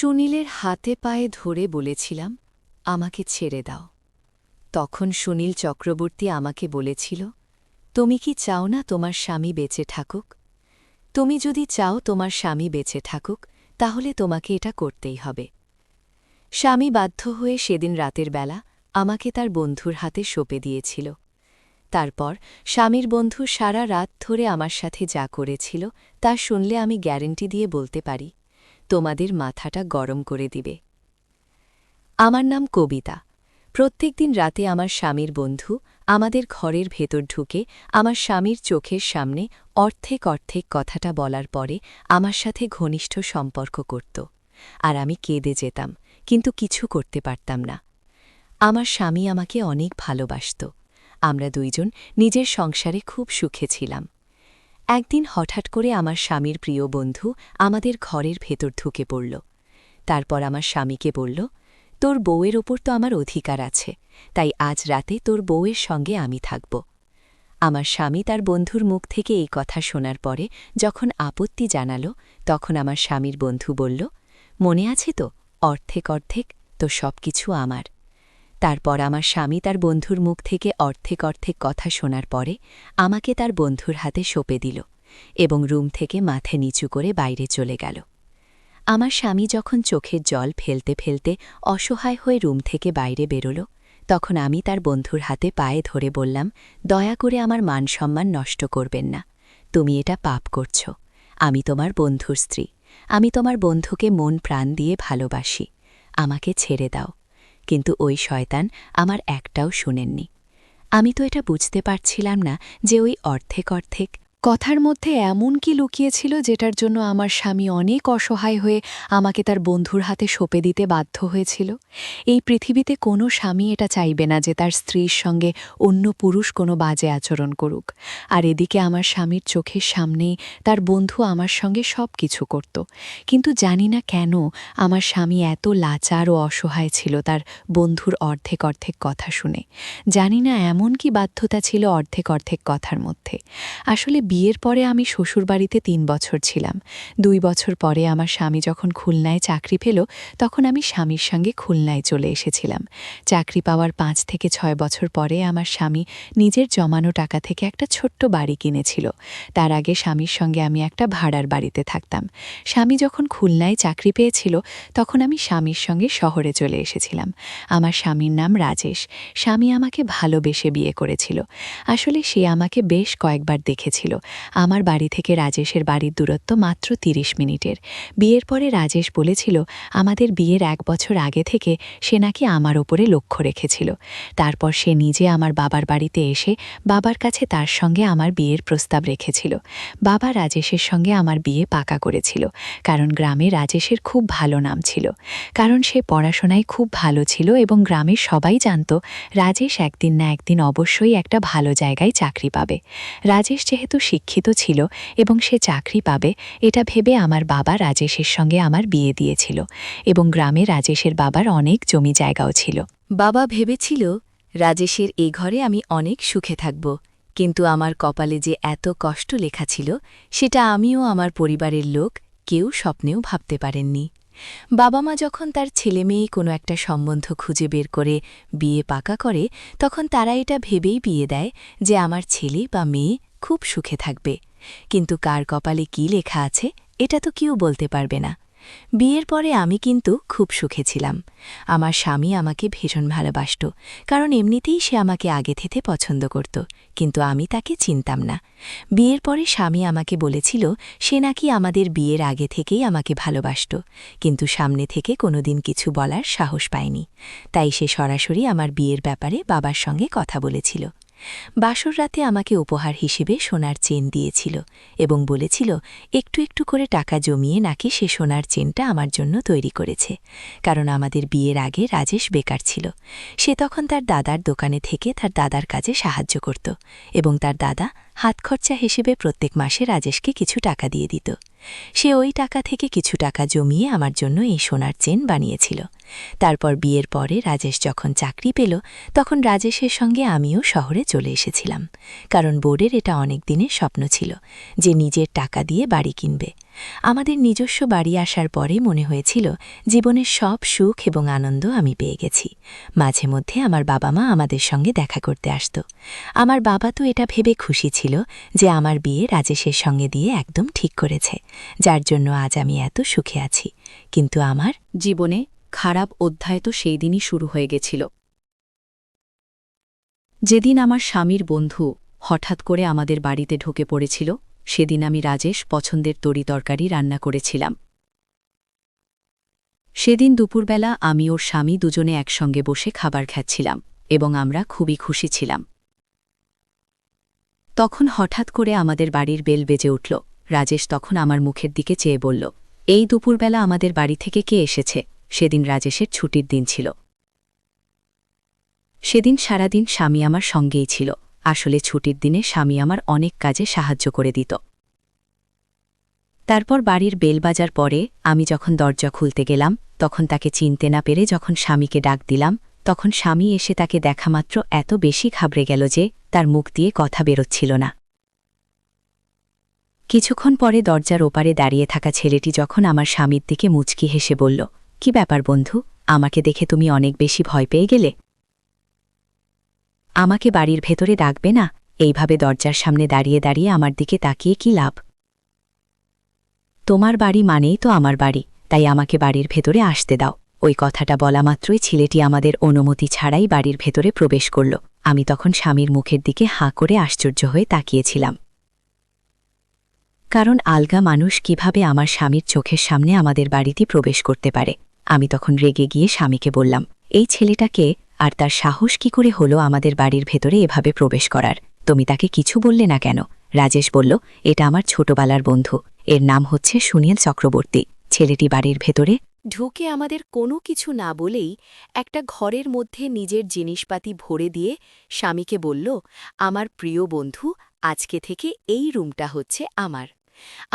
সুনীলের হাতে পায়ে ধরে বলেছিলাম, আমাকে ছেড়ে দাও। তখন সুনীল চক্রবর্তী আমাকে বলেছিল, তুমি কি চাও না তোমার স্বামী বেঁচে থাকুক? তুমি যদি চাও তোমার স্বামী বেঁচে থাকুক, তাহলে তোমাকে এটা করতেই হবে। স্বামী বাধ্য হয়ে সেদিন রাতের বেলা আমাকে তার বন্ধুর হাতে সঁপে দিয়েছিল। তারপর স্বামীর বন্ধু সারা রাত ধরে আমার সাথে যা করেছিল তা শুনলে আমি গ্যারেন্টি দিয়ে বলতে পারি, তোমাদের মাথাটা গরম করে দিবে। আমার নাম কবিতা। প্রত্যেকদিন রাতে আমার স্বামীর বন্ধু আমাদের ঘরের ভেতর ঢুকে আমার স্বামীর চোখের সামনে অর্ধেক অর্ধেক কথাটা বলার পরে আমার সাথে ঘনিষ্ঠ সম্পর্ক করত, আর আমি কেঁদে যেতাম, কিন্তু কিছু করতে পারতাম না। আমার স্বামী আমাকে অনেক ভালোবাসত। আমরা দুইজন নিজের সংসারে খুব সুখে ছিলাম। একদিন হঠাৎ করে আমার স্বামীর প্রিয় বন্ধু আমাদের ঘরের ভেতর ঢুকে পড়ল। তারপর আমার স্বামীকে বলল, তোর বউয়ের ওপর তো আমার অধিকার আছে, তাই আজ রাতে তোর বউয়ের সঙ্গে আমি থাকব। আমার স্বামী তার বন্ধুর মুখ থেকে এই কথা শোনার পরে যখন আপত্তি জানাল, তখন আমার স্বামীর বন্ধু বলল, মনে আছে তো, অর্ধেক অর্ধেক তো সব কিছু আমার। তারপর আমার স্বামী তার বন্ধুর মুখ থেকে অর্ধেক অর্ধেক কথা শোনার পরে আমাকে তার বন্ধুর হাতে সঁপে দিল এবং রুম থেকে মাথা নিচু করে বাইরে চলে গেল। আমার স্বামী যখন চোখের জল ফেলতে ফেলতে অসহায় হয়ে রুম থেকে বাইরে বেরোল, তখন আমি তার বন্ধুর হাতে পায়ে ধরে বললাম, দয়া করে আমার মান সম্মান নষ্ট করবেন না, তুমি এটা পাপ করছ। আমি তোমার বন্ধুর স্ত্রী, আমি তোমার বন্ধুকে মন প্রাণ দিয়ে ভালোবাসি, আমাকে ছেড়ে দাও। কিন্তু ওই শয়তান আমার একটাও শুনেননি। আমি তো এটা বুঝতে পারছিলাম না যে ওই অর্ধেক অর্ধেক কথার মধ্যে এমন কি লুকিয়েছিল যেটার জন্য আমার স্বামী অনেক অসহায় হয়ে আমাকে তার বন্ধুর হাতে সঁপে দিতে বাধ্য হয়েছিল। এই পৃথিবীতে কোনো স্বামী এটা চাইবে না যে তার স্ত্রীর সঙ্গে অন্য পুরুষ কোনো বাজে আচরণ করুক, আর এদিকে আমার স্বামীর চোখের সামনেই তার বন্ধু আমার সঙ্গে সব কিছু করত। কিন্তু জানি না কেন আমার স্বামী এত লাচার ও অসহায় ছিল তার বন্ধুর অর্ধেক অর্ধেক কথা শুনে। জানি না এমন কি বাধ্যতা ছিল অর্ধেক অর্ধেক কথার মধ্যে। আসলে বিয়ের পরে আমি শ্বশুরবাড়িতে ৩ বছর ছিলাম। ২ বছর পরে আমার স্বামী যখন খুলনায় চাকরি পেল, তখন আমি স্বামীর সঙ্গে খুলনায় চলে এসেছিলাম। চাকরি পাওয়ার ৫ থেকে ৬ বছর পরে আমার স্বামী নিজের জমানো টাকা থেকে একটা ছোট্ট বাড়ি কিনেছিল। তার আগে স্বামীর সঙ্গে আমি একটা ভাড়ার বাড়িতে থাকতাম। স্বামী যখন খুলনায় চাকরি পেয়েছিল, তখন আমি স্বামীর সঙ্গে শহরে চলে এসেছিলাম। আমার স্বামীর নাম রাজেশ। স্বামী আমাকে ভালোবেসে বিয়ে করেছিল। আসলে সে আমাকে বেশ কয়েকবার দেখেছিল। আমার বাড়ি থেকে রাজেশের বাড়ির দূরত্ব মাত্র ৩০ মিনিটের। বিয়ের পরে রাজেশ বলেছিল আমাদের বিয়ের ১ বছর আগে থেকে সে নাকি আমার ওপরে লক্ষ্য রেখেছিল। তারপর সে নিজে আমার বাবার বাড়িতে এসে বাবার কাছে তার সঙ্গে আমার বিয়ের প্রস্তাব রেখেছিল। বাবা রাজেশের সঙ্গে আমার বিয়ে পাকা করেছিল, কারণ গ্রামে রাজেশের খুব ভালো নাম ছিল। কারণ সে পড়াশোনায় খুব ভালো ছিল এবং গ্রামের সবাই জানত রাজেশ একদিন না একদিন অবশ্যই একটা ভালো জায়গায় চাকরি পাবে। রাজেশ যেহেতু শিক্ষিত ছিল এবং সে চাকরি পাবে, এটা ভেবে আমার বাবা রাজেশের সঙ্গে আমার বিয়ে দিয়েছিল, এবং গ্রামে রাজেশের বাবার অনেক জমি জায়গাও ছিল। বাবা ভেবেছিল রাজেশের এই ঘরে আমি অনেক সুখে থাকব, কিন্তু আমার কপালে যে এত কষ্ট লেখা ছিল সেটা আমিও আমার পরিবারের লোক কেউ স্বপ্নেও ভাবতে পারেননি। বাবা মা যখন তার ছেলে মেয়ে কোনো একটা সম্বন্ধ খুঁজে বের করে বিয়ে পাকা করে, তখন তারা এটা ভেবেই বিয়ে দেয় যে আমার ছেলে বা মেয়ে খুব সুখে থাকবে। কিন্তু কার কপালে কি লেখা আছে এটা তো কেউ বলতে পারবে না। বিয়ের পরে আমি কিন্তু খুব সুখে ছিলাম। আমার স্বামী আমাকে ভীষণ ভালোবাসত, কারণ এমনিতেই সে আমাকে আগে থেকে পছন্দ করত, কিন্তু আমি তাকে চিনতাম না। বিয়ের পরে স্বামী আমাকে বলেছিল সে নাকি আমাদের বিয়ের আগে থেকেই আমাকে ভালোবাসত, কিন্তু সামনে থেকে কোনোদিন কিছু বলার সাহস পায়নি। তাই সে সরাসরি আমার বিয়ের ব্যাপারে বাবার সঙ্গে কথা বলেছিল। বাসর রাতে আমাকে উপহার হিসেবে সোনার চেন দিয়েছিল এবং বলেছিল একটু একটু করে টাকা জমিয়ে নাকি সে সোনার চেনটা আমার জন্য তৈরি করেছে, কারণ আমাদের বিয়ের আগে রাজেশ বেকার ছিল। সে তখন তার দাদার দোকানে থেকে তার দাদার কাজে সাহায্য করত এবং তার দাদা হাতখরচা হিসেবে প্রত্যেক মাসে রাজেশকে কিছু টাকা দিয়ে দিত। সে ওই টাকা থেকে কিছু টাকা জমিয়ে আমার জন্য এই সোনার চেন বানিয়েছিল। তারপর বিয়ের পরে রাজেশ যখন চাকরি পেল, তখন রাজেশের সঙ্গে আমিও শহরে চলে এসেছিলাম, কারণ বোর্ডের এটা অনেক দিনের স্বপ্ন ছিল যে নিজের টাকা দিয়ে বাড়ি কিনবে। আমাদের নিজস্ব বাড়ি আসার পরে মনে হয়েছিল জীবনের সব সুখ এবং আনন্দ আমি পেয়ে গেছি। মাঝে মধ্যে আমার বাবা মা আমাদের সঙ্গে দেখা করতে আসত। আমার বাবা তো এটা ভেবে খুশি ছিল যে আমার বিয়ে রাজেশের সঙ্গে দিয়ে একদম ঠিক করেছে, যার জন্য আজ আমি এত সুখে আছি। কিন্তু আমার জীবনে খারাপ অধ্যায় তো সেই দিনই শুরু হয়ে গেছিল, যেদিন আমার স্বামীর বন্ধু হঠাৎ করে আমাদের বাড়িতে ঢুকে পড়েছিল। সেদিন আমি রাজেশ পছন্দের তরিতরকারি রান্না করেছিলাম। সেদিন দুপুরবেলা আমি ওর স্বামী দুজনে একসঙ্গে বসে খাবার খাচ্ছিলাম এবং আমরা খুবই খুশি ছিলাম। তখন হঠাৎ করে আমাদের বাড়ির বেল বেজে উঠল। রাজেশ তখন আমার মুখের দিকে চেয়ে বলল, এই দুপুরবেলা আমাদের বাড়ি থেকে কে এসেছে? সেদিন রাজেশের ছুটির দিন ছিল। সেদিন সারাদিন স্বামী আমার সঙ্গেই ছিল। আসলে ছুটির দিনে স্বামী আমার অনেক কাজে সাহায্য করে দিত। তারপর বাড়ির বেল বাজার পরে আমি যখন দরজা খুলতে গেলাম, তখন তাকে চিনতে না পেরে যখন স্বামীকে ডাক দিলাম, তখন স্বামী এসে তাকে দেখামাত্র এত বেশি ঘাবড়ে গেল যে তার মুখ দিয়ে কথা বেরোচ্ছিল না। কিছুক্ষণ পরে দরজার ওপারে দাঁড়িয়ে থাকা ছেলেটি যখন আমার স্বামীর দিকে মুচকি হেসে বলল, কি ব্যাপার বন্ধু, আমাকে দেখে তুমি অনেক বেশি ভয় পেয়ে গেলে? আমাকে বাড়ির ভেতরে ডাকবে না? এইভাবে দরজার সামনে দাঁড়িয়ে দাঁড়িয়ে আমার দিকে তাকিয়ে কি লাভ? তোমার বাড়ি মানেই তো আমার বাড়ি, তাই আমাকে বাড়ির ভেতরে আসতে দাও। ওই কথাটা বলা মাত্রই ছেলেটি আমাদের অনুমতি ছাড়াই বাড়ির ভেতরে প্রবেশ করল। আমি তখন স্বামীর মুখের দিকে হাঁ করে আশ্চর্য হয়ে তাকিয়েছিলাম, কারণ আলগা মানুষ কিভাবে আমার স্বামীর চোখের সামনে আমাদের বাড়িতে প্রবেশ করতে পারে। আমি তখন রেগে গিয়ে স্বামীকে বললাম, এই ছেলেটাকে আর তার সাহস কি করে হলো আমাদের বাড়ির ভেতরে এভাবে প্রবেশ করার? তুমি তাকে কিছু বললে না কেন? রাজেশ বলল, এটা আমার ছোটবেলার বন্ধু, এর নাম হচ্ছে সুনীল চক্রবর্তী। ছেলেটি বাড়ির ভেতরে ঢুকে আমাদের কোনো কিছু না বলেই একটা ঘরের মধ্যে নিজের জিনিসপাতি ভরে দিয়ে স্বামীকে বলল, আমার প্রিয় বন্ধু, আজকে থেকে এই রুমটা হচ্ছে আমার।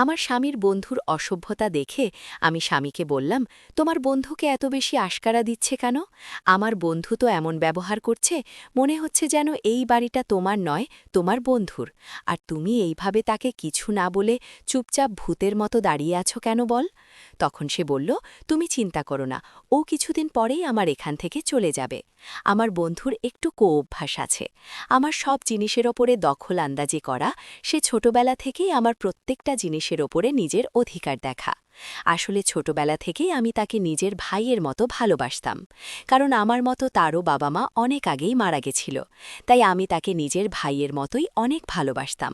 আমার স্বামীর বন্ধুর অসভ্যতা দেখে আমি স্বামীকে বললাম, তোমার বন্ধুকে এত বেশি আশকারা দিচ্ছে কেন? আমার বন্ধু তো এমন ব্যবহার করছে, মনে হচ্ছে যেন এই বাড়িটা তোমার নয়, তোমার বন্ধুর। আর তুমি এইভাবে তাকে কিছু না বলে চুপচাপ ভূতের মতো দাঁড়িয়ে আছো কেন বল? তখন সে বলল, তুমি চিন্তা করো না, ও কিছুদিন পরেই আমার এখান থেকে চলে যাবে। আমার বন্ধুর একটু অভ্যাস আছে, আমার সব জিনিসের ওপরে দখল আন্দাজি করা। সে ছোটবেলা থেকেই আমার প্রত্যেকটা জিনিসের ওপরে নিজের অধিকার দেখা। আসলে ছোটবেলা থেকেই আমি তাকে নিজের ভাইয়ের মতো ভালোবাসতাম, কারণ আমার মতো তারও বাবা মা অনেক আগেই মারা গেছিল, তাই আমি তাকে নিজের ভাইয়ের মতোই অনেক ভালোবাসতাম।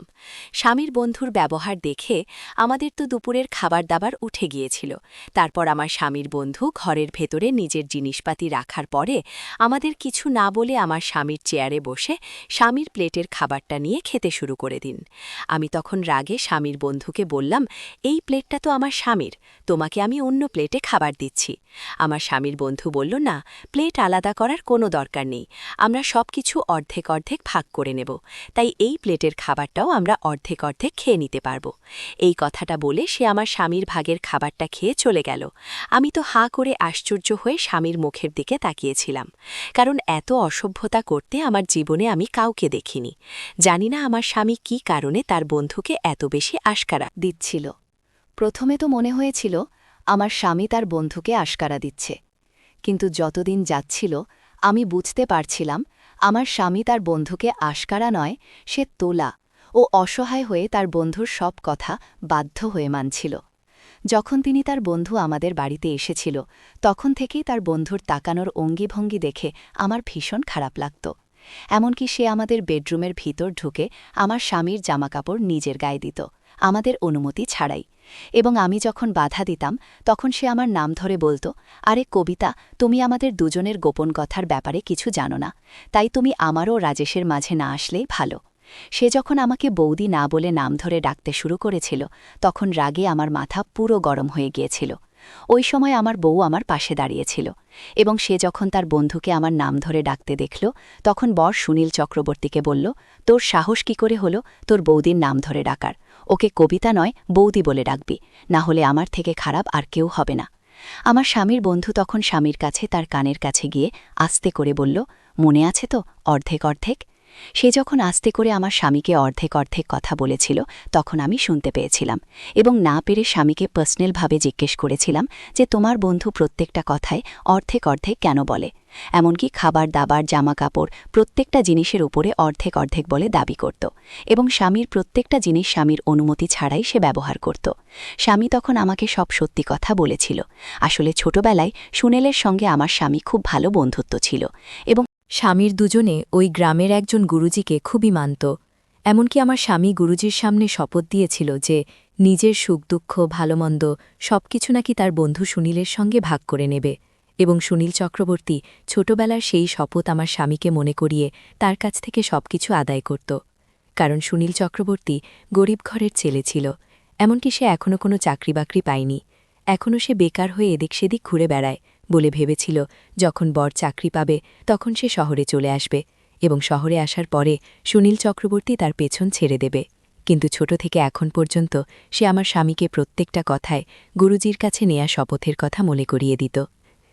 স্বামীর বন্ধুর ব্যবহার দেখে আমাদের তো দুপুরের খাবার দাবার উঠে গিয়েছিল। তারপর আমার স্বামীর বন্ধু ঘরের ভেতরে নিজের জিনিসপাতি রাখার পরে আমাদের কিছু না বলে আমার স্বামীর চেয়ারে বসে স্বামীর প্লেটের খাবারটা নিয়ে খেতে শুরু করে দিন। আমি তখন রাগে স্বামীর বন্ধুকে বললাম, এই প্লেটটা তো আমার স্বামীর, তোমাকে আমি অন্য প্লেটে খাবার দিচ্ছি। আমার স্বামীর বন্ধু বলল, না, প্লেট আলাদা করার কোনো দরকার নেই, আমরা সব কিছু অর্ধেক অর্ধেক ভাগ করে নেব, তাই এই প্লেটের খাবারটাও আমরা অর্ধেক অর্ধেক খেয়ে নিতে পারব। এই কথাটা বলে সে আমার স্বামীর ভাগের খাবারটা খেয়ে চলে গেল। আমি তো হাঁ করে আশ্চর্য হয়ে স্বামীর মুখের দিকে তাকিয়েছিলাম, কারণ এত অসভ্যতা করতে আমার জীবনে আমি কাউকে দেখিনি। জানি না আমার স্বামী কী কারণে তার বন্ধুকে এত বেশি আশকারা দিচ্ছিল। প্রথমে তো মনে হয়েছিল আমার স্বামী তার বন্ধুকে আশকারা দিচ্ছে, কিন্তু যতদিন যাচ্ছিল আমি বুঝতে পারছিলাম আমার স্বামী তার বন্ধুকে আশকারা নয়, সে তোলা ও অসহায় হয়ে তার বন্ধুর সব কথা বাধ্য হয়ে মানছিল। যখন তিনি তার বন্ধু আমাদের বাড়িতে এসেছিল, তখন থেকেই তার বন্ধুর তাকানোর অঙ্গিভঙ্গি দেখে আমার ভীষণ খারাপ লাগত। এমনকি সে আমাদের বেডরুমের ভিতর ঢুকে আমার স্বামীর জামাকাপড় নিজের গায়ে দিত, আমাদের অনুমতি ছাড়াই। এবং আমি যখন বাধা দিতাম, তখন সে আমার নাম ধরে বলত, আরে কবিতা, তুমি আমাদের দুজনের গোপন কথার ব্যাপারে কিছু জানো না, তাই তুমি আমারও রাজেশের মাঝে না আসলেই ভালো। সে যখন আমাকে বৌদি না বলে নাম ধরে ডাকতে শুরু করেছিল, তখন রাগে আমার মাথা পুরো গরম হয়ে গিয়েছিল। ওই সময় আমার বউ আমার পাশে দাঁড়িয়েছিল, এবং সে যখন তার বন্ধুকে আমার নাম ধরে ডাকতে দেখল, তখন বর সুনীল চক্রবর্তীকে বলল, তোর সাহস কি করে হলো তোর বৌদির নাম ধরে ডাকার? ওকে কবিতা নয়, বৌদি বলে ডাকবি, না হলে আমার থেকে খারাপ আর কেউ হবে না। আমার স্বামীর বন্ধু তখন স্বামীর কাছে তার কানের কাছে গিয়ে আস্তে করে বলল, মনে আছে তো, অর্ধেক অর্ধেক? সে যখন আস্তে করে আমার স্বামীকে অর্ধেক অর্ধেক কথা বলেছিল তখন আমি শুনতে পেয়েছিলাম এবং না পেরে স্বামীকে পার্সোনালভাবে জিজ্ঞেস করেছিলাম যে তোমার বন্ধু প্রত্যেকটা কথায় অর্ধেক অর্ধেক কেন বলে, এমনকি খাবার দাবার জামা কাপড় প্রত্যেকটা জিনিসের উপরে অর্ধেক অর্ধেক বলে দাবি করত এবং স্বামীর প্রত্যেকটা জিনিস স্বামীর অনুমতি ছাড়াই সে ব্যবহার করত। স্বামী তখন আমাকে সব সত্যি কথা বলেছিল। আসলে ছোটবেলায় সুনীলের সঙ্গে আমার স্বামী খুব ভালো বন্ধুত্ব ছিল এবং স্বামীর দুজনে ওই গ্রামের একজন গুরুজিকে খুবই মানত। এমনকি আমার স্বামী গুরুজির সামনে শপথ দিয়েছিল যে নিজের সুখ দুঃখ ভালোমন্দ সবকিছু নাকি তার বন্ধু সুনীলের সঙ্গে ভাগ করে নেবে, এবং সুনীল চক্রবর্তী ছোটবেলার সেই শপথ আমার স্বামীকে মনে করিয়ে তার কাছ থেকে সবকিছু আদায় করত। কারণ সুনীল চক্রবর্তী গরিব ঘরের ছেলে ছিল, এমনকি সে এখনও কোনো চাকরি বাকরি পায়নি। এখনও সে বেকার হয়ে এদিক সেদিক ঘুরে বেড়ায় বলে ভেবেছিল যখন বর চাকরি পাবে তখন সে শহরে চলে আসবে এবং শহরে আসার পরে সুনীল চক্রবর্তী তার পেছন ছেড়ে দেবে। কিন্তু ছোট থেকে এখন পর্যন্ত সে আমার স্বামীকে প্রত্যেকটা কথায় গুরুজির কাছে নেয়া শপথের কথা মনে করিয়ে দিত।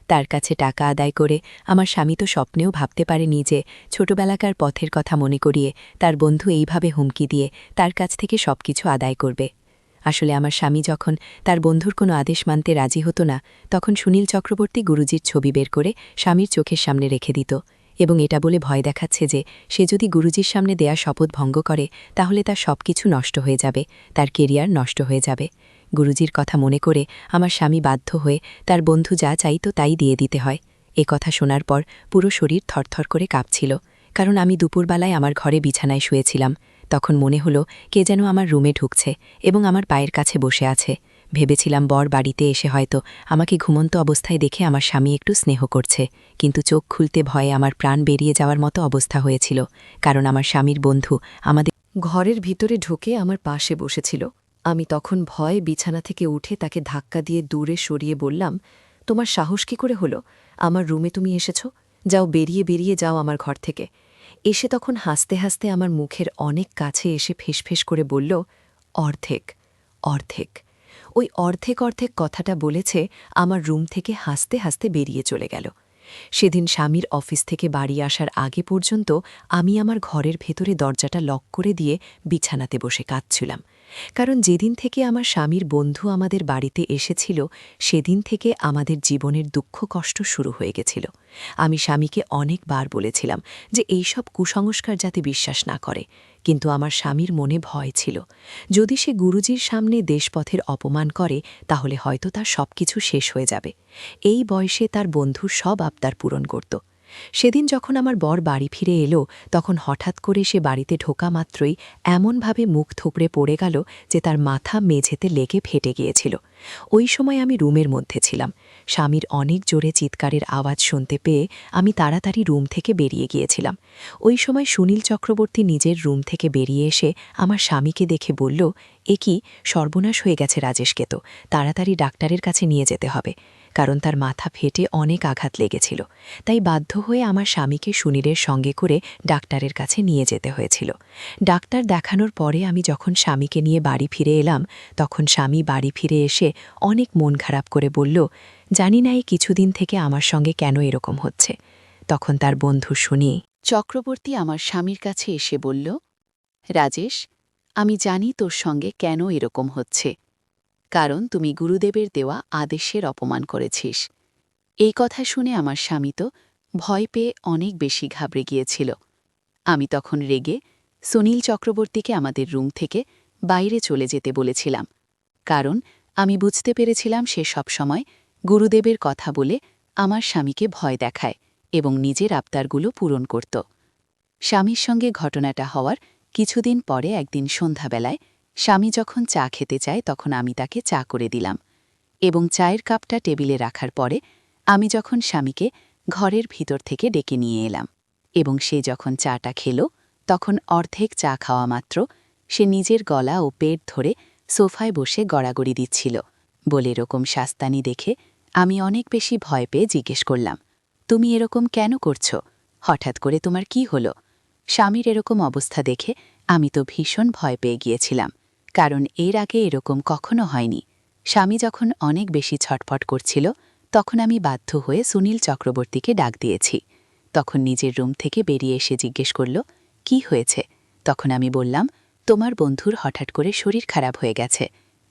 তার কাছে টাকা আদায় করে আমার স্বামী তো স্বপ্নেও ভাবতে পারেনি যে ছোটবেলাকার পথের কথা মনে করিয়ে তার বন্ধু এইভাবে হুমকি দিয়ে তার কাছ থেকে সবকিছু আদায় করবে। আসলে আমার স্বামী যখন তার বন্ধুর কোনো আদেশ মানতে রাজি হতো না তখন সুনীল চক্রবর্তী গুরুজির ছবি বের করে স্বামীর চোখের সামনে রেখে দিত এবং এটা বলে ভয় দেখাচ্ছে যে সে যদি গুরুজির সামনে দেয়া শপথ ভঙ্গ করে তাহলে তার সবকিছু নষ্ট হয়ে যাবে, তার কেরিয়ার নষ্ট হয়ে যাবে। গুরুজির কথা মনে করে আমার স্বামী বাধ্য হয়ে তার বন্ধু যা চাইতো তাই দিয়ে দিতে হয়। এ কথা শোনার পর পুরো শরীর থরথর করে কাঁপছিল, কারণ আমি দুপুরবেলায় আমার ঘরে বিছানায় শুয়েছিলাম। তখন মনে হলো কে যেন আমার রুমে ঢুকছে এবং আমার পায়ের কাছে বসে আছে। ভেবেছিলাম বর বাড়িতে এসে হয়তো আমাকে ঘুমন্ত অবস্থায় দেখে আমার স্বামী একটু স্নেহ করছে, কিন্তু চোখ খুলতে ভয়ে আমার প্রাণ বেরিয়ে যাওয়ার মতো অবস্থা হয়েছিল, কারণ আমার স্বামীর বন্ধু আমাদের ঘরের ভিতরে ঢুকে আমার পাশে বসেছিল। আমি তখন ভয়ে বিছানা থেকে উঠে তাকে ধাক্কা দিয়ে দূরে সরিয়ে বললাম, তোমার সাহস কি করে হলো? আমার রুমে তুমি এসেছ? যাও, বেরিয়ে বেরিয়ে যাও আমার ঘর থেকে। এসে তখন হাসতে হাসতে আমার মুখের অনেক কাছে এসে ফেসফেস করে বলল, অর্ধেক অর্ধেক। ওই অর্ধেক অর্ধেক কথাটা বলেছে আমার রুম থেকে হাসতে হাসতে বেরিয়ে চলে গেল। সেদিন স্বামীর অফিস থেকে বাড়ি আসার আগে পর্যন্ত আমি আমার ঘরের ভেতরে দরজাটা লক করে দিয়ে বিছানাতে বসে কাঁদছিলাম, কারণ যেদিন থেকে আমার স্বামীর বন্ধু আমাদের বাড়িতে এসেছিল সেদিন থেকে আমাদের জীবনের দুঃখ কষ্ট শুরু হয়ে গেছিল। আমি স্বামীকে অনেকবার বলেছিলাম যে এইসব কুসংস্কার যাতে বিশ্বাস না করে, কিন্তু আমার স্বামীর মনে ভয় ছিল যদি সে গুরুজির সামনে দেশপথের অপমান করে তাহলে হয়তো তার সবকিছু শেষ হয়ে যাবে। এই বয়সে তার বন্ধুর সব আবদার পূরণ করত। সেদিন যখন আমার বর বাড়ি ফিরে এলো তখন হঠাৎ করে সে বাড়িতে ঢোকা মাত্রই এমনভাবে মুখ থুবড়ে পড়ে গেল যে তার মাথা মেঝেতে লেগে ফেটে গিয়েছিল। ওই সময় আমি রুমের মধ্যে ছিলাম। স্বামীর অনেক জোরে চিৎকারের আওয়াজ শুনতে পেয়ে আমি তাড়াতাড়ি রুম থেকে বেরিয়ে গিয়েছিলাম। ওই সময় সুনীল চক্রবর্তী নিজের রুম থেকে বেরিয়ে এসে আমার স্বামীকে দেখে বলল, এ কি সর্বনাশ হয়ে গেছে রাজেশকে, তো তাড়াতাড়ি ডাক্তারের কাছে নিয়ে যেতে হবে, কারণ তার মাথা ফেটে অনেক আঘাত লেগেছিল। তাই বাধ্য হয়ে আমার স্বামীকে সুনীলের সঙ্গে করে ডাক্তারের কাছে নিয়ে যেতে হয়েছিল। ডাক্তার দেখানোর পরে আমি যখন স্বামীকে নিয়ে বাড়ি ফিরে এলাম তখন স্বামী বাড়ি ফিরে এসে অনেক মন খারাপ করে বলল, জানি না এই কিছুদিন থেকে আমার সঙ্গে কেন এরকম হচ্ছে। তখন তার বন্ধু শুনি চক্রবর্তী আমার স্বামীর কাছে এসে বলল, রাজেশ, আমি জানি তোর সঙ্গে কেন এরকম হচ্ছে, কারণ তুমি গুরুদেবের দেওয়া আদেশের অপমান করেছিস। এই কথা শুনে আমার স্বামী তো ভয় পেয়ে অনেক বেশি ঘাবড়ে গিয়েছিল। আমি তখন রেগে সুনীল চক্রবর্তীকে আমাদের রুম থেকে বাইরে চলে যেতে বলেছিলাম, কারণ আমি বুঝতে পেরেছিলাম সে সবসময় গুরুদেবের কথা বলে আমার স্বামীকে ভয় দেখায় এবং নিজের আবদারগুলো পূরণ করত। স্বামীর সঙ্গে ঘটনাটা হওয়ার কিছুদিন পরে একদিন সন্ধ্যাবেলায় স্বামী যখন চা খেতে চায় তখন আমি তাকে চা করে দিলাম এবং চায়ের কাপটা টেবিলে রাখার পরে আমি যখন স্বামীকে ঘরের ভিতর থেকে ডেকে নিয়ে এলাম এবং সে যখন চাটা খেল তখন অর্ধেক চা খাওয়া মাত্র সে নিজের গলা ও পেট ধরে সোফায় বসে গড়াগড়ি দিচ্ছিল। বলে এরকম শাস্তানি দেখে আমি অনেক বেশি ভয় পেয়ে জিজ্ঞেস করলাম, তুমি এরকম কেন করছো? হঠাৎ করে তোমার কি হলো? স্বামীর এরকম অবস্থা দেখে আমি তো ভীষণ ভয় পেয়ে গিয়েছিলাম, কারণ এর আগে এরকম কখনো হয়নি। স্বামী যখন অনেক বেশি ছটফট করছিল তখন আমি বাধ্য হয়ে সুনীল চক্রবর্তীকে ডাক দিয়েছি। তখন নিজের রুম থেকে বেরিয়ে এসে জিজ্ঞেস করল, কি হয়েছে? তখন আমি বললাম, তোমার বন্ধুর হঠাৎ করে শরীর খারাপ হয়ে গেছে।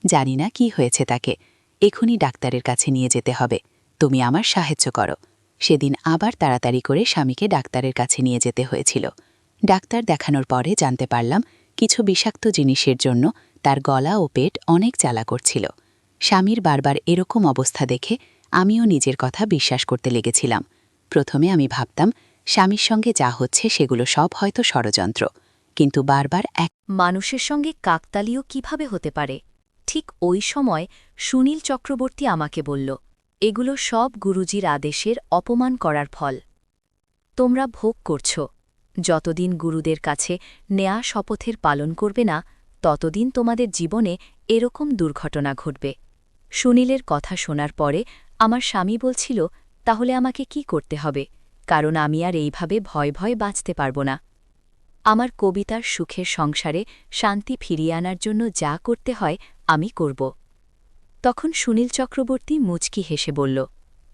জানি না কি হয়েছে তাকে। এখনই ডাক্তারের কাছে নিয়ে যেতে হবে। তুমি আমার সাহায্য করো। সেদিন আবার তাড়াতাড়ি করে স্বামীকে ডাক্তারের কাছে নিয়ে যেতে হয়েছিল। ডাক্তার দেখানোর পরে জানতে পারলাম কিছু বিষাক্ত জিনিসের জন্য তার গলা ও পেট অনেক জ্বালা করছিল। স্বামীর বারবার এরকম অবস্থা দেখে আমিও নিজের কথা বিশ্বাস করতে লেগেছিলাম। প্রথমে আমি ভাবতাম স্বামীর সঙ্গে যা হচ্ছে সেগুলো সব হয়তো ষড়যন্ত্র, কিন্তু বারবার এক মানুষের সঙ্গে কাকতালীয় কিভাবে হতে পারে? ঠিক ওই সময় সুনীল চক্রবর্তী আমাকে বলল, এগুলো সব গুরুজির আদেশের অপমান করার ফল। তোমরা ভোগ করছ। যতদিন গুরুদের কাছে নেয়া শপথের পালন করবে না, ততদিন তোমাদের জীবনে এরকম দুর্ঘটনা ঘটবে। সুনীলের কথা শোনার পরে আমার স্বামী বলছিল, তাহলে আমাকে কি করতে হবে? কারণ আমি আর এইভাবে ভয় ভয় বাঁচতে পারব না। আমার কবিতার সুখের সংসারে শান্তি ফিরিয়ে আনার জন্য যা করতে হয় আমি করব। তখন সুনীল চক্রবর্তী মুচকি হেসে বলল,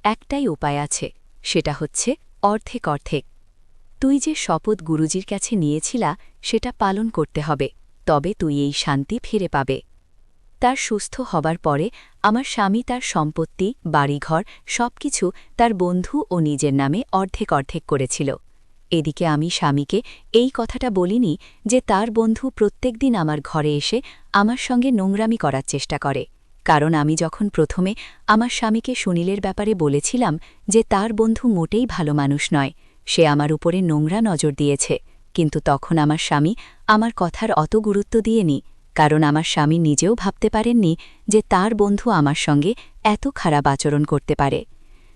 একটাই উপায় আছে, সেটা হচ্ছে অর্ধেক অর্ধেক। তুই যে শপথ গুরুজির কাছে নিয়েছিলা সেটা পালন করতে হবে, তবে তুই এই শান্তি ফিরে পাবে। তার সুস্থ হবার পরে আমার স্বামী তার সম্পত্তি, বাড়িঘর সবকিছু তার বন্ধু ও নিজের নামে অর্ধেক অর্ধেক করেছিল। এদিকে আমি স্বামীকে এই কথাটা বলিনি যে তার বন্ধু প্রত্যেকদিন আমার ঘরে এসে আমার সঙ্গে নোংরামি করার চেষ্টা করে, কারণ আমি যখন প্রথমে আমার স্বামীকে সুনীলের ব্যাপারে বলেছিলাম যে তার বন্ধু মোটেই ভালো মানুষ নয়, সে আমার উপরে নোংরা নজর দিয়েছে, কিন্তু তখন আমার স্বামী আমার কথার অত গুরুত্ব দিয়েনি, কারণ আমার স্বামী নিজেও ভাবতে পারেননি যে তার বন্ধু আমার সঙ্গে এত খারাপ আচরণ করতে পারে।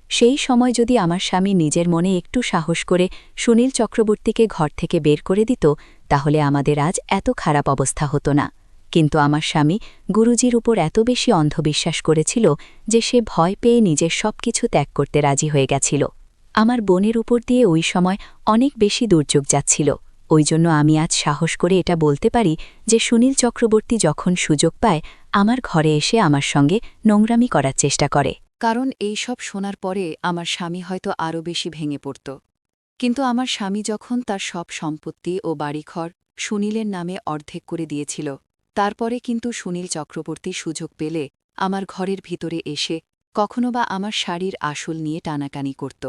সেই সময় যদি আমার স্বামী নিজের মনে একটু সাহস করে সুনীল চক্রবর্তীকে ঘর থেকে বের করে দিত, তাহলে আমাদের আজ এত খারাপ অবস্থা হতো না। কিন্তু আমার স্বামী গুরুজির উপর এত বেশি অন্ধবিশ্বাস করেছিল যে সে ভয় পেয়ে নিজের সবকিছু ত্যাগ করতে রাজি হয়ে গেছিল। আমার বোনের উপর দিয়ে ওই সময় অনেক বেশি দুর্যোগ যাচ্ছিল। ওই জন্য আমি আজ সাহস করে এটা বলতে পারি যে সুনীল চক্রবর্তী যখন সুযোগ পায় আমার ঘরে এসে আমার সঙ্গে নোংরামি করার চেষ্টা করে। কারণ এই সব শোনার পরে আমার স্বামী হয়তো আরও বেশি ভেঙে পড়ত। কিন্তু আমার স্বামী যখন তার সব সম্পত্তি ও বাড়িঘর সুনীলের নামে অর্ধেক করে দিয়েছিল, তারপরে কিন্তু সুনীল চক্রবর্তী সুযোগ পেলে আমার ঘরের ভিতরে এসে কখনো বা আমার শাড়ির আসল নিয়ে টানাটানি করত।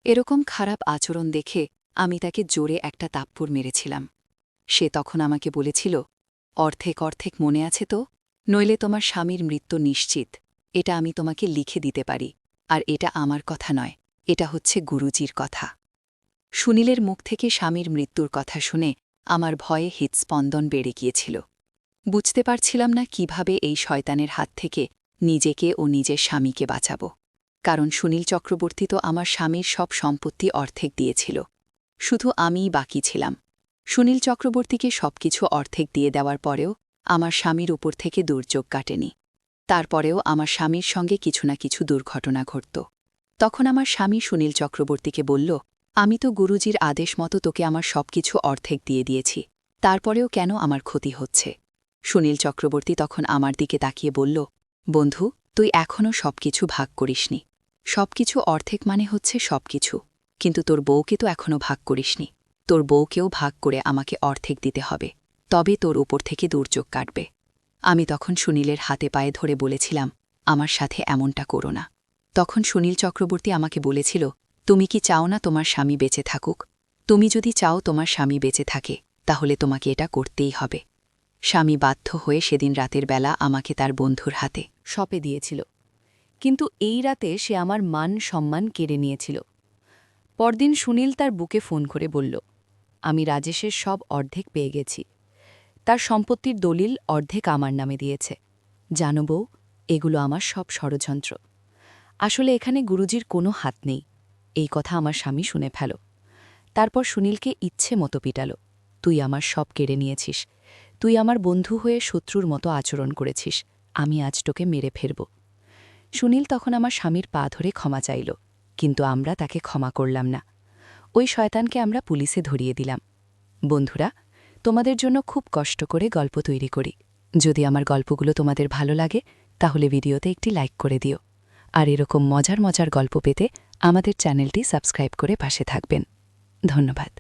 এরকম খারাপ আচরণ দেখে আমি তাকে জোরে একটা তাপ্পড় মেরেছিলাম। সে তখন আমাকে বলেছিল, অর্ধেক অর্ধেক মনে আছে তো? নইলে তোমার স্বামীর মৃত্যু নিশ্চিত। এটা আমি তোমাকে লিখে দিতে পারি। আর এটা আমার কথা নয়, এটা হচ্ছে গুরুজির কথা। সুনীলের মুখ থেকে স্বামীর মৃত্যুর কথা শুনে আমার ভয়ে হৃৎস্পন্দন বেড়ে গিয়েছিল। বুঝতে পারছিলাম না কিভাবে এই শয়তানের হাত থেকে নিজেকে ও নিজের স্বামীকে বাঁচাব। কারণ সুনীল চক্রবর্তী তো আমার স্বামীর সব সম্পত্তি অর্ধেক দিয়েছিল। শুধু আমিই বাকি ছিলাম। সুনীল চক্রবর্তীকে সবকিছু অর্ধেক দিয়ে দেওয়ার পরেও আমার স্বামীর উপর থেকে দুর্যোগ কাটেনি। তারপরেও আমার স্বামীর সঙ্গে কিছু না কিছু দুর্ঘটনা ঘটত। তখন আমার স্বামী সুনীল চক্রবর্তীকে বলল, আমি তো গুরুজির আদেশ মতো তোকে আমার সবকিছু অর্ধেক দিয়ে দিয়েছি, তারপরেও কেন আমার ক্ষতি হচ্ছে? সুনীল চক্রবর্তী তখন আমার দিকে তাকিয়ে বলল, বন্ধু, তুই এখনও সবকিছু ভাগ করিসনি। সবকিছু অর্ধেক মানে হচ্ছে সবকিছু, কিন্তু তোর বউকে তো এখনও ভাগ করিসনি। তোর বউকেও ভাগ করে আমাকে অর্ধেক দিতে হবে, তবে তোর উপর থেকে দুর্যোগ কাটবে। আমি তখন সুনীলের হাতে পায়ে ধরে বলেছিলাম, আমার সাথে এমনটা করো না। তখন সুনীল চক্রবর্তী আমাকে বলেছিল, তুমি কি চাও না তোমার স্বামী বেঁচে থাকুক? তুমি যদি চাও তোমার স্বামী বেঁচে থাকে, তাহলে তোমাকে এটা করতেই হবে। স্বামী বাধ্য হয়ে সেদিন রাতের বেলা আমাকে তার বন্ধুর হাতে সঁপে দিয়েছিল। কিন্তু এই রাতে সে আমার মান সম্মান কেড়ে নিয়েছিল। পরদিন সুনীল তার বুকে ফোন করে বলল, আমি রাজেশের সব অর্ধেক পেয়ে গেছি। তার সম্পত্তির দলিল অর্ধেক আমার নামে দিয়েছে। জানো বউ, এগুলো আমার সব ষড়যন্ত্র। আসলে এখানে গুরুজির কোনো হাত নেই। এই কথা আমার স্বামী শুনে ফেল। তারপর সুনীলকে ইচ্ছে মতো পিটাল, তুই আমার সব কেড়ে নিয়েছিস। তুই আমার বন্ধু হয়ে শত্রুর মতো আচরণ করেছিস। আমি আজ তোকে মেরে ফেলব। সুনীল তখন আমার স্বামীর পা ধরে ক্ষমা চাইল, কিন্তু আমরা তাকে ক্ষমা করলাম না। ওই শয়তানকে আমরা পুলিশে ধরিয়ে দিলাম। বন্ধুরা, তোমাদের জন্য খুব কষ্ট করে গল্প তৈরি করি। যদি আমার গল্পগুলো তোমাদের ভালো লাগে, তাহলে ভিডিওতে একটি লাইক করে দিও। আর এরকম মজার মজার গল্প পেতে আমাদের চ্যানেলটি সাবস্ক্রাইব করে পাশে থাকবেন। ধন্যবাদ।